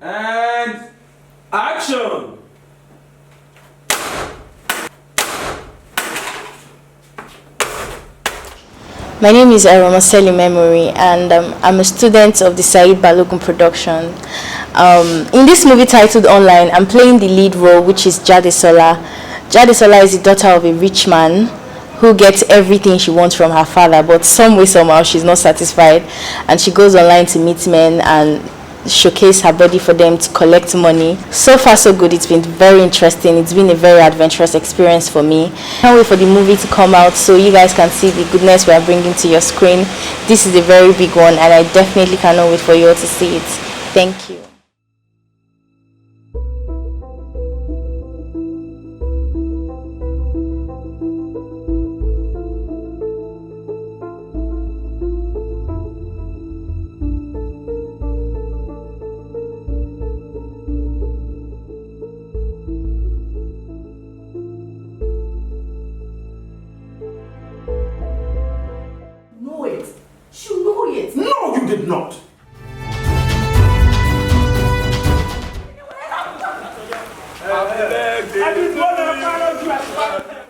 And action! My name is Aromaseli Memory, and I'm a student of the Saidi Balogun production. In this movie titled Online, I'm playing the lead role, which is Jadesola. Jadesola is the daughter of a rich man who gets everything she wants from her father, but some way, somehow, she's not satisfied, and she goes online to meet men and showcase her body for them to collect money. So far so good. It's been very interesting. It's been a very adventurous experience for me. Can't wait for the movie to come out so you guys can see the goodness we are bringing to your screen. This is a very big one and I definitely cannot wait for you all to see it. Thank you. Know it. You know it. No, you did not. I didn't want to